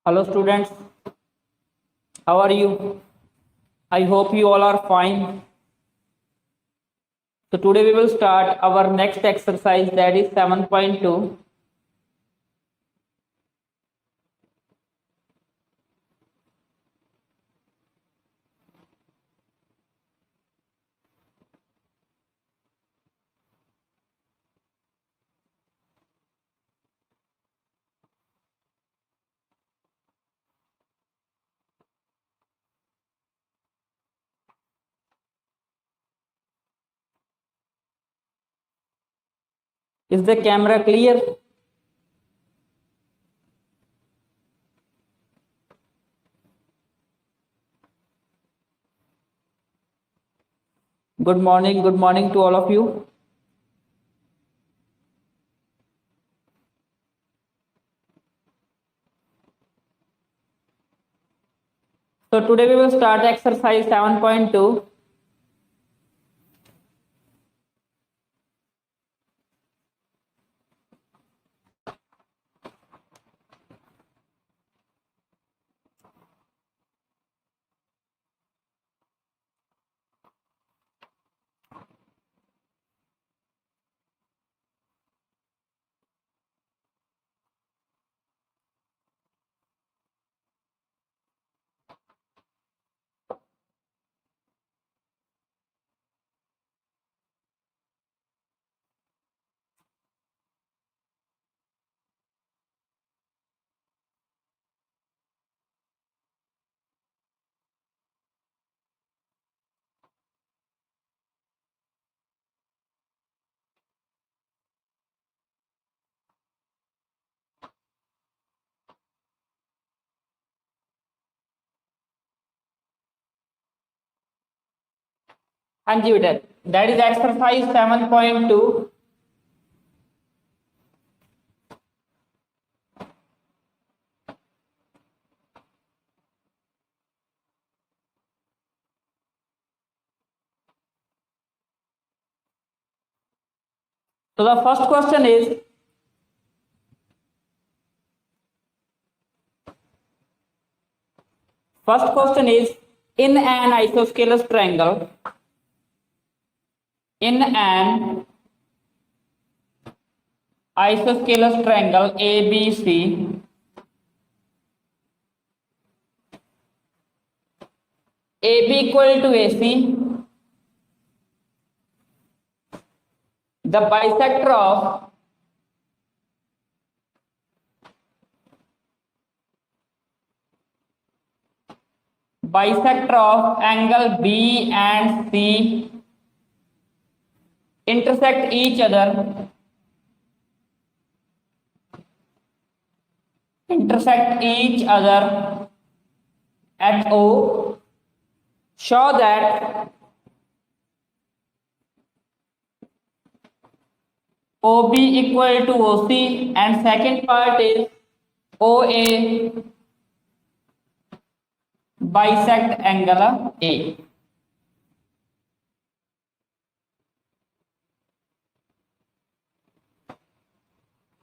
Hello students, how are you? I hope you all are fine. So today we will start our next exercise, that is 7.2. Is the camera clear? Good morning to all of you. So today we will start exercise 7.2. हाँ जी बेटा, that is exercise 7.2. So the first question is, in an isosceles triangle, ABC, AB equal to AC, the bisector of angle B and C intersect each other at O. Show that OB equal to OC, and second part is OA bisect angle A.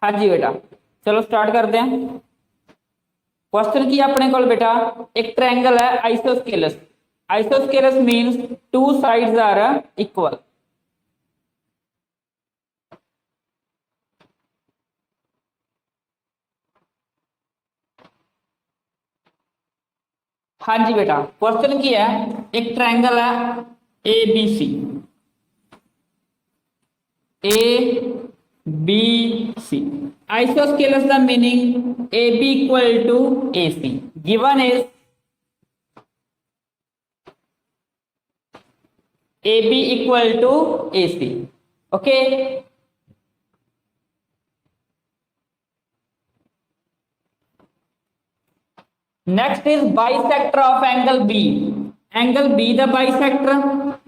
हाँ जी बेटा, चलो start करते हैं। Question की अपने को बेटा एक ट्रायंगल है isosceles. Isosceles means two sides are equal. हाँ जी बेटा, क्वेश्चन की है एक ट्रायंगल है ABC, ABC isosceles, the meaning AB equal to AC. Given is AB equal to AC. Okay. Next is bisector of angle B. Angle B the bisector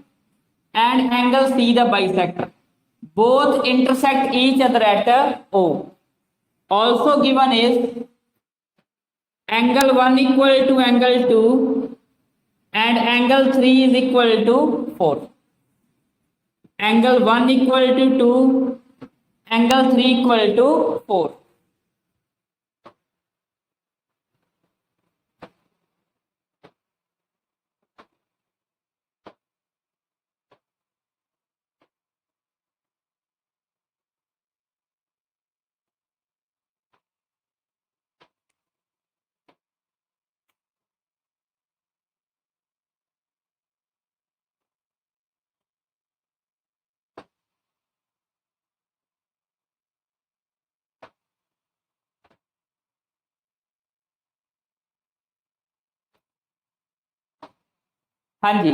and angle C the bisector. Both intersect each other at O. Also given is angle 1 equal to angle 2 and angle 3 is equal to 4. Angle 1 equal to 2, angle 3 equal to 4. हाँ जी,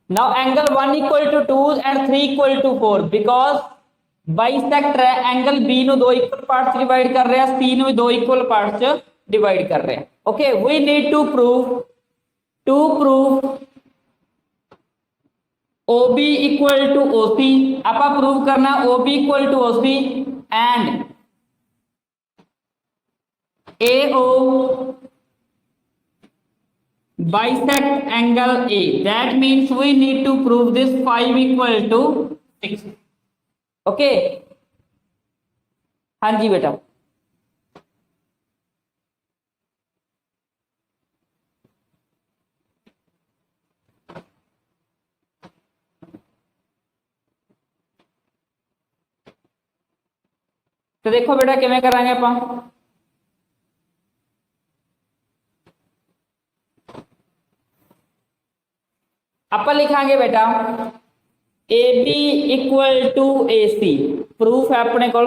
now angle 1 equal to 2 and 3 equal to 4 because bisector है angle B ਨੂੰ ਦੋ equal parts divide ਕਰ ਰਿਹਾ ਸੀ ਨੂੰ ਵੀ ਦੋ equal parts ਚ ਡਿਵਾਈਡ ਕਰ ਰਿਹਾ okay we need to prove OB equal to OC ਆਪਾਂ ਪ੍ਰੂਵ ਕਰਨਾ OB equal to OC and AO bisect angle A. That means we need to prove this 5 equal to 6. Okay. हाँ जी बेटा तो देखो बेटा किवें करांगे आपां ਆਪਾਂ ਲਿਖਾਂਗੇ बेटा AB equal to AC proof है अपने को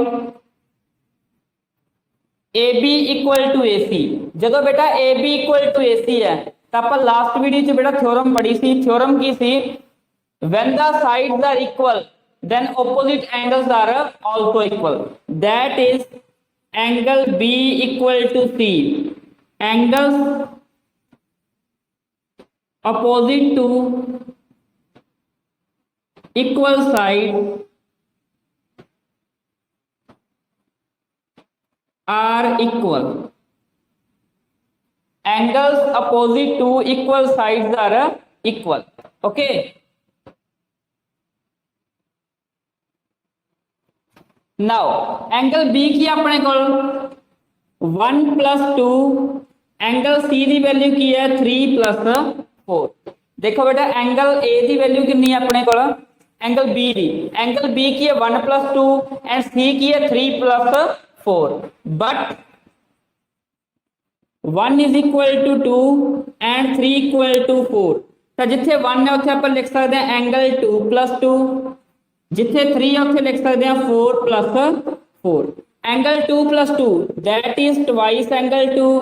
AB equal to AC ਜਦੋਂ बेटा AB equal to AC है तो ਆਪਾਂ लास्ट वीडियो च बेटा थ्योरम पढ़ी सी थ्योरम की सी when the sides are equal then opposite angles are also equal that is angle B equal to C angles opposite to equal side are equal angles opposite to equal sides are equal okay now angle B की अपने को 1 plus 2 angle C की value की है 3 plus 4 देखो बेटा angle A की value कितनी है अपने को एंगल B की एंगल B की है 1 plus 2 एंड C की है 3 plus 4 but 1 is equal to 2 and 3 equal to 4 तो जिथे 1 है उत्थे आप लिख सकते हैं एंगल 2 plus 2 जिथे 3 है उत्थे लिख सकते हैं 4 plus 4 angle 2 plus 2 that is twice angle 2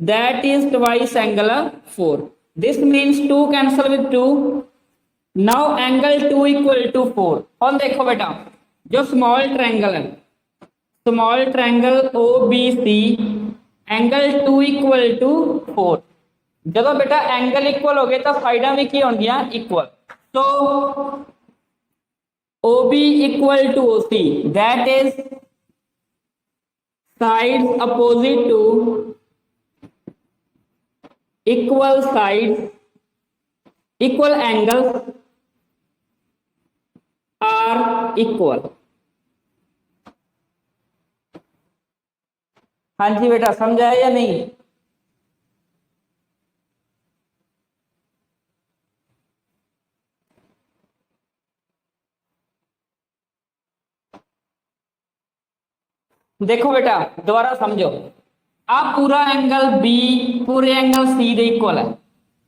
that is twice angle 4 this means 2 cancel with 2 now angle 2 equal to 4 और देखो बेटा जो स्मॉल ट्रायंगल है small triangle OBC angle 2 equal to 4 जब बेटा एंगल इक्वल हो गए तो साइडा भी की होंगियां इक्वल तो OB equal to OC that is sides opposite to equal sides equal angles are equal हाँ जी बेटा समझा है या नहीं देखो बेटा दोबारा समझो आप पूरा एंगल B पूरे एंगल C दे इक्वल है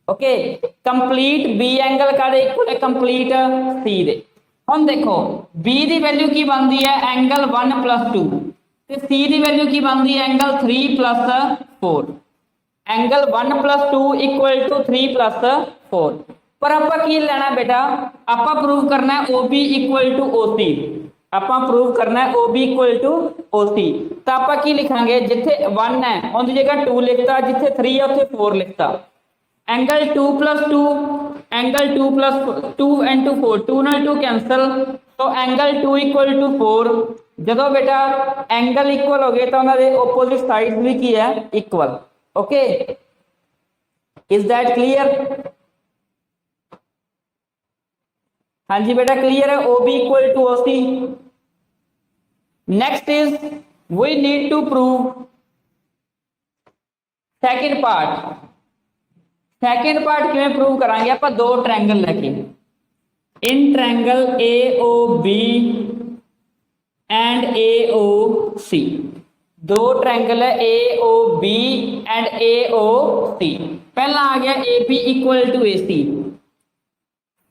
ओके कंप्लीट B एंगल का दे इक्वल है कंप्लीट C दे हम देखो B दी वैल्यू की बनती है एंगल 1 plus 2 ते C दी वैल्यू की बनती है angle 3 plus 4 angle 1 plus 2 equal to 3 plus 4 पर आपा की लेना बेटा आपा प्रूव करना है OB equal to OC ਆਪਾਂ प्रूव करना है OB equal to OC तो आप की लिखांगे जिथे 1 है उनकी जगह 2 लिखता जिथे 3 है उत्थे 4 लिखता angle 2 plus 2 angle 2 plus 2 into 4 2 नाल 2 कैंसल तो एंगल 2 equal to 4 जदों बेटा एंगल इक्वल हो गए तो उन्होंने ओपोजिट साइड भी की है equal okay is that clear हाँ जी बेटा क्लियर है, O B equal to O C. Next is we need to prove second part. Second part किवें प्रूव करांगे आप, दो ट्रायंगल लेके in triangle A O B and A O C. दो ट्रायंगल है ए O B and A O सी। पहला आ गया A B equal to A C.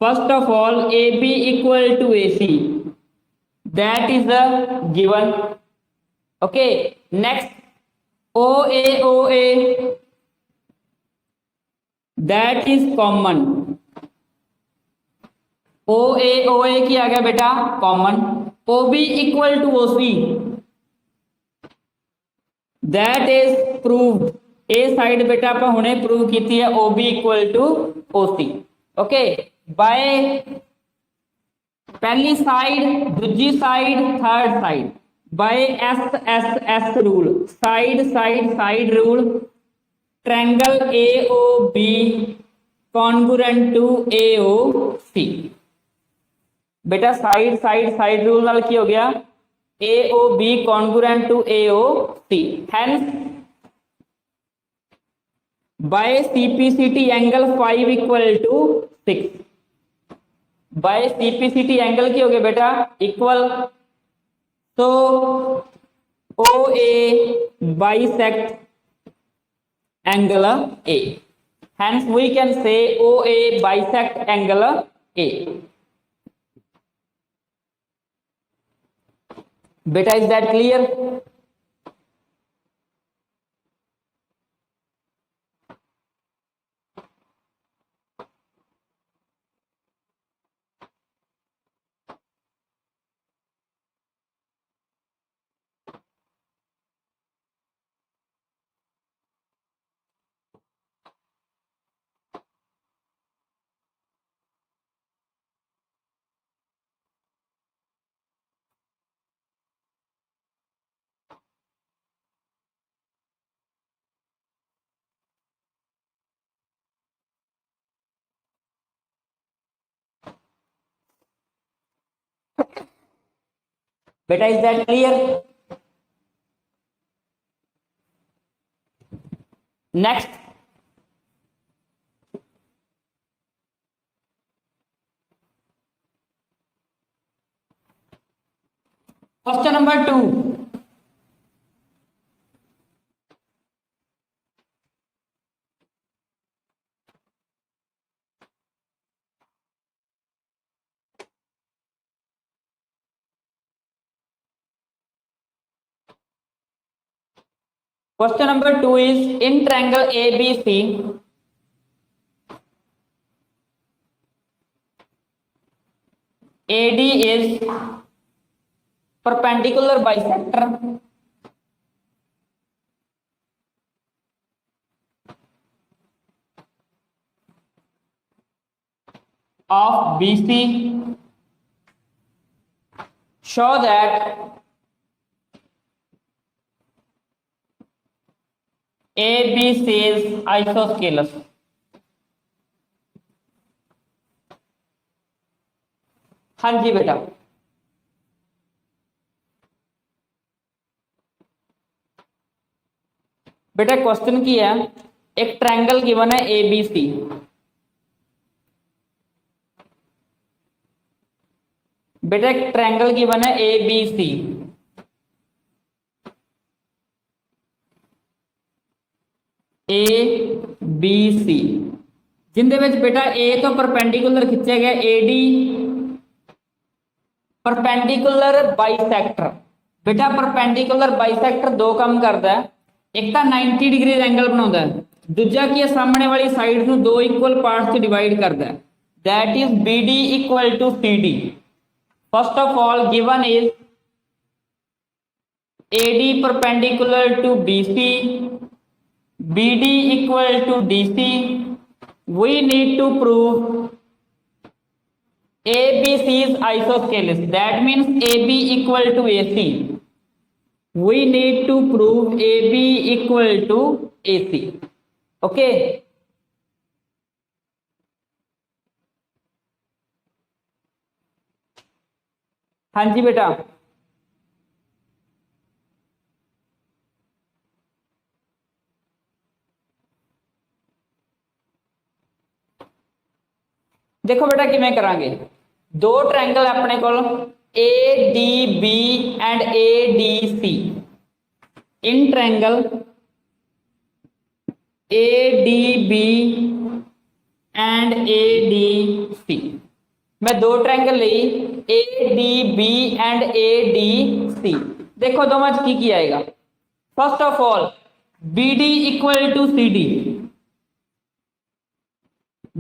First of all A B equal to A C, that is a given. Okay, next O A that is common. O A की आ गया बेटा common. O B equal to O C, that is proved. ए side बेटा आप हुणे prove की है, O B equal to O C. Okay, by पहली साइड, दूजी side, third side, by S S S rule, side side side rule, triangle A O B congruent to A O C. बेटा side side side rule नाल की हो गया, A O B congruent to A O C. Hence by CPCT angle 5 equal to 6। By CPCT angle की हो गया बेटा equal, तो O A bisect angle A, hence we can say OA bisect angle A। beta is that clear? Beta is that clear? Next, question number 2। Question number 2 is in triangle ABC, AD is perpendicular bisector of BC. Show that ABC is isosceles। हाँ जी बेटा, बेटा question की है, एक triangle given है ABC, बेटा एक ट्रायंगल गिवन है ABC, ABC जिंदे विच बेटा ए तो परपेंडिकुलर खिंचे गया, AD परपेंडिकुलर बाइसेक्टर। बेटा परपेंडिकुलर बाइसेक्टर दो काम करता है, एक तो 90 डिग्री एंगल बनाता है, दूजा की है सामने वाली साइड में दो इक्वल पार्ट्स च डिवाइड करता है, that is BD equal to CD। First of all given is AD perpendicular to BC, BD equal to DC, we need to prove ABC is isosceles, that means AB equal to AC, we need to prove AB equal to AC। okay, हाँ जी बेटा, देखो बेटा किवें करांगे। दो triangle अपने कोल A D B and A D C. In triangle A D B and A D C, मैं दो ट्रायंगल ली A D B and A D C. देखो दोवां च की आएगा। First of all B D equal to C D,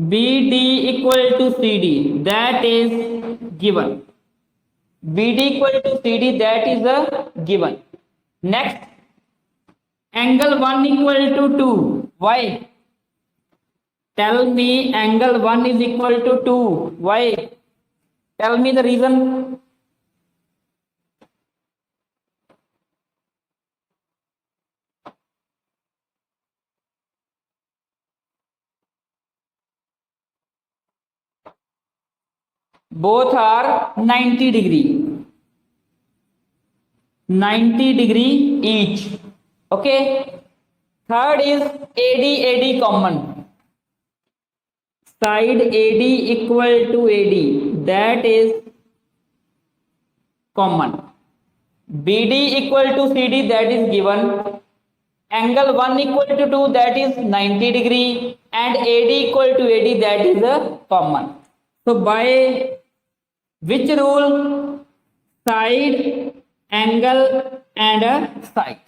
BD equal to CD, that is given. BD equal to CD, that is a given. Next, angle 1 equal to 2. Why? Tell me angle 1 is equal to 2. Why? Tell me the reason. Both are 90 degree. 90 degree each. Okay. Third is AD common. Side AD equal to AD, that is common. BD equal to CD, that is given. Angle 1 equal to 2, that is 90 degree, and AD equal to AD, that is a common. So by which rule? Side, angle and a side.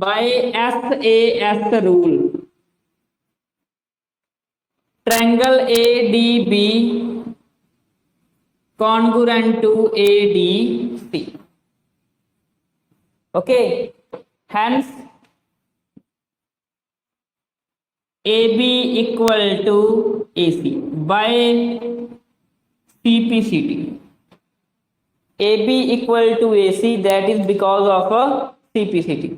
By SAS rule, triangle ADB congruent to ADC. Okay, hence AB equal to AC by CPCT. AB equal to AC, that is because of a CPCT.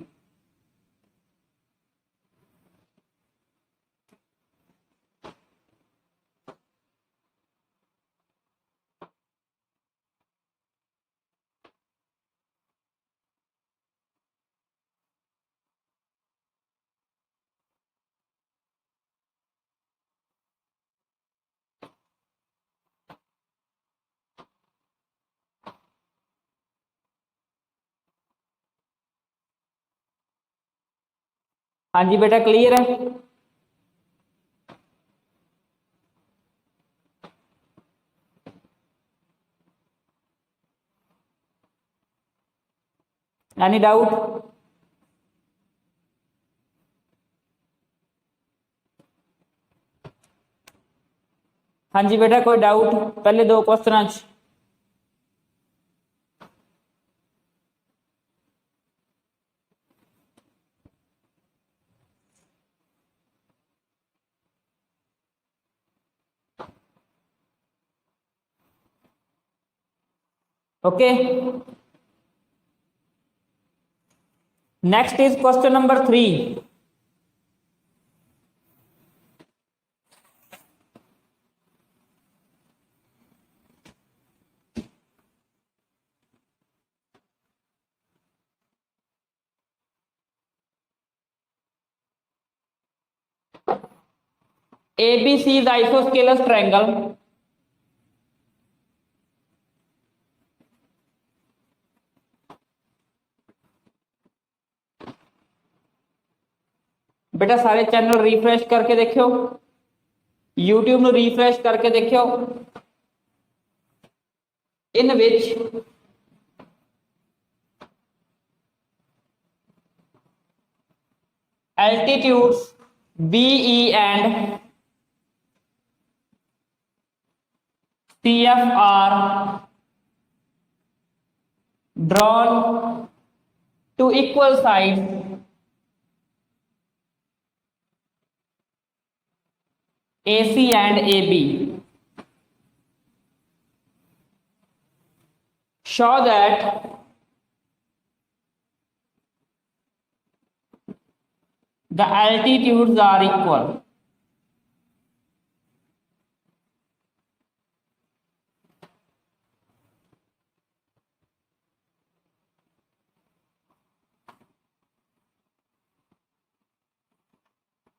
हाँ जी बेटा, clear है? Any doubt? हाँ जी बेटा, कोई doubt पहले दो question? Okay, next is question number 3. ABC is isosceles triangle. बेटा सारे चैनल रिफ्रेश करके देखियो, यूट्यूब में रिफ्रेश करके देखियो, इन विच altitudes BE and CF are drawn to equal sides AC and AB. Show that the altitudes are equal.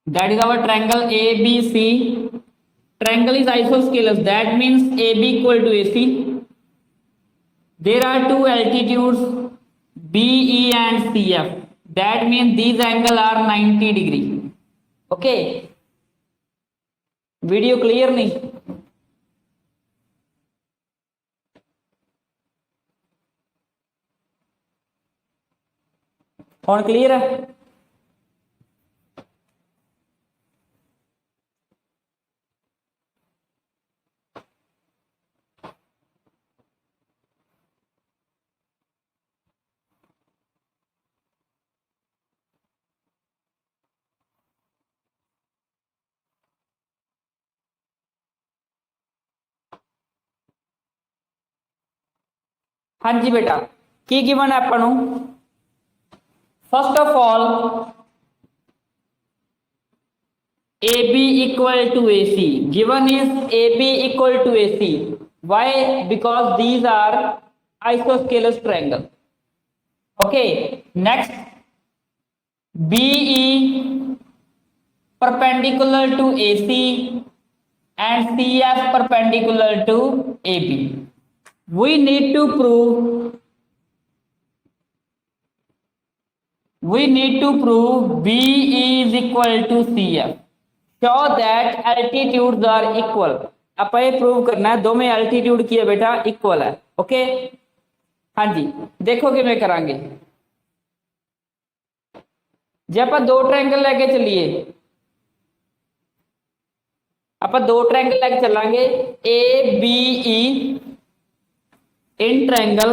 That is our triangle ABC. Triangle is isosceles. That means AB equal to AC. There are two altitudes BE and CF. That means these angles are 90 degree. Okay. Video clear नहीं? ਹੁਣ clear है? हाँ जी बेटा, की given है अपन first of all AB equal to AC. Given is AB equal to AC. Why? Because these are isosceles triangle. Okay. Next, BE perpendicular to AC and CF perpendicular to AB. We need to prove BE is equal to CF. Show that altitudes are equal. आप ये prove करना है दोनों altitude की है बेटा equal है. Okay हाँ जी, देखो कि मैं करांगे जब आप दो ट्रायंगल लेके चलिए, आप दो ट्रायंगल लेके चलांगे ABE in triangle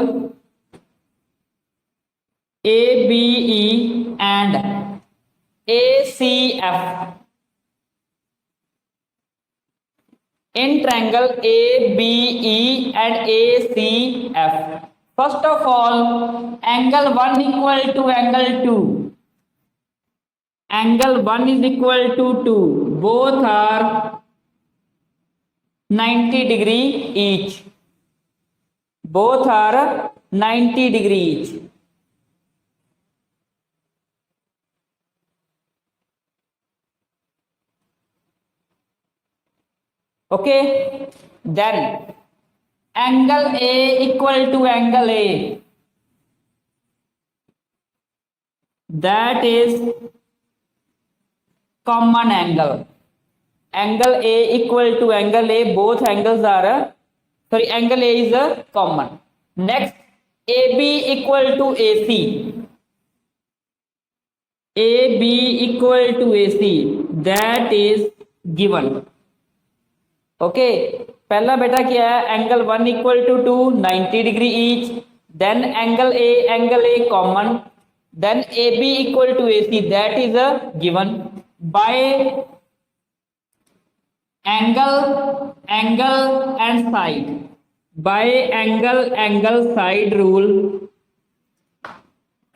ABE and ACF in triangle ABE and ACF. First of all, angle 1 equal to angle 2. Angle 1 is equal to 2. Both are 90 degree each. Both are 90 degree each. Okay, then angle A equal to angle A, that is common angle. Angle A equal to angle A, both angles are angle A is common. Next, AB equal to AC. AB equal to AC, that is given. Okay पहला बेटा क्या है, angle 1 equal to 2 90 degree each, then angle A common, then A B equal to A C, that is a given by angle and side, by angle side rule,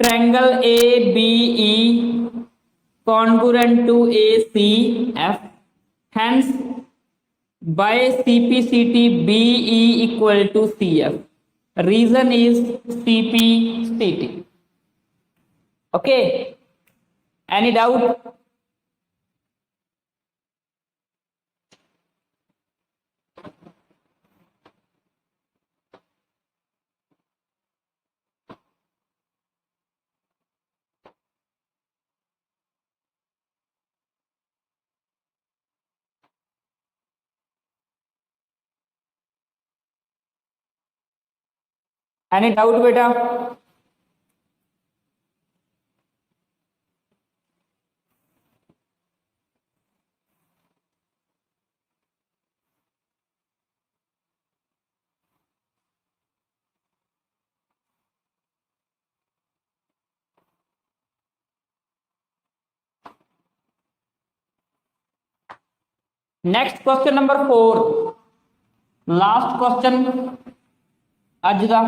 triangle ABE congruent to ACF, hence by CPCT BE equal to CF. Reason is CPCT. Okay, any doubt? Any doubt बेटा? Next question number 4, last question अज का.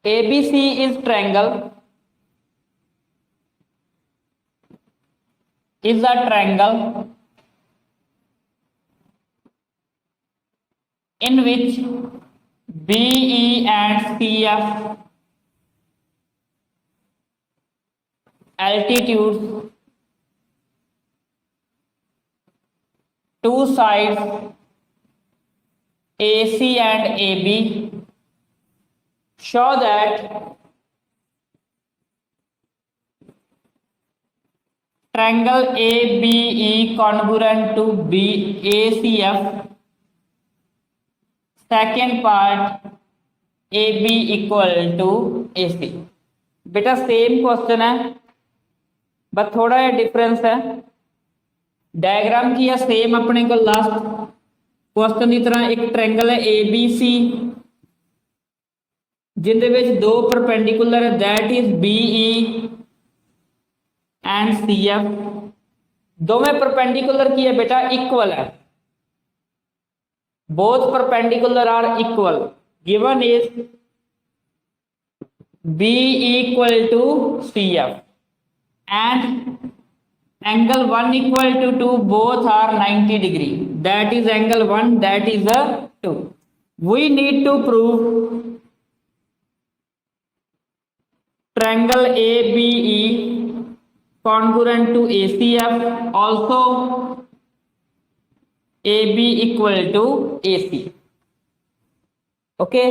ABC is triangle, is a triangle in which BE and CF altitudes, two sides AC and AB show that triangle ABE congruent to BACF. Second part AB equal to AC. बेटा same question है but थोड़ा जिहा difference है। Diagram की है same अपने को last question की तरह। एक ट्रायंगल है ABC जिंदे विच दो परपेंडिकुलर है, that is BE and CF। दोवें परपेंडिकुलर की है बेटा इक्वल है, both perpendicular are equal. Given is B equal to CF and angle 1 equal to 2, both are 90 degree. That is angle 1, that is a 2. We need to prove triangle ABE congruent to ACF, also AB equal to AC. Okay.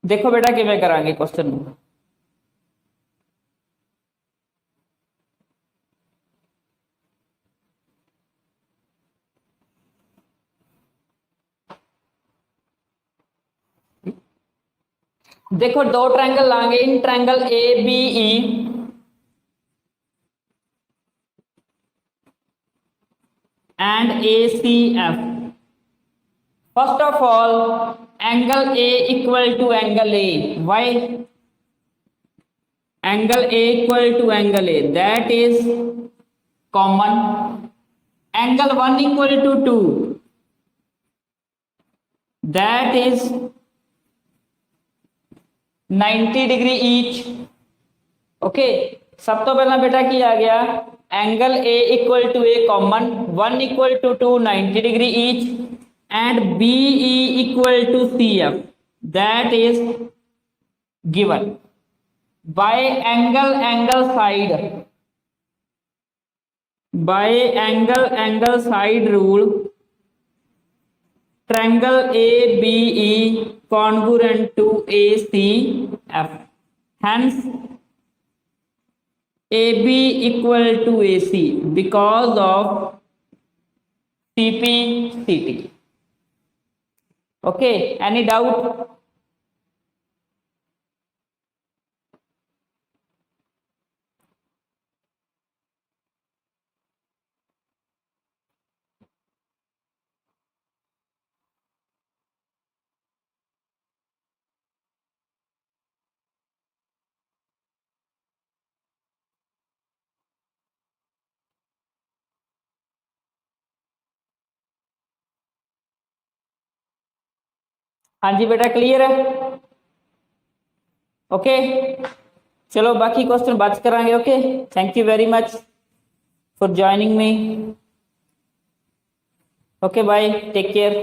देखो बेटा किवें करांगे question ਨੂੰ। देखो दो triangle लाएंगे, in triangle ABE and ACF. First of all, angle A equal to angle A. Why? Angle A equal to angle A, that is common. Angle 1 equal to 2, that is 90 degree each. Okay, सब तो पहला बेटा की आ गया angle A equal to A common, 1 equal to 2, 90 degree each, and BE equal to CF, that is given by angle side rule. Triangle ABE congruent to ACF, hence AB equal to AC because of CP/CT. Okay, any doubt? हाँ जी बेटा clear है। Okay चलो बाकी question बाद च करांगे। Okay, thank you very much for joining me. Okay bye, take care.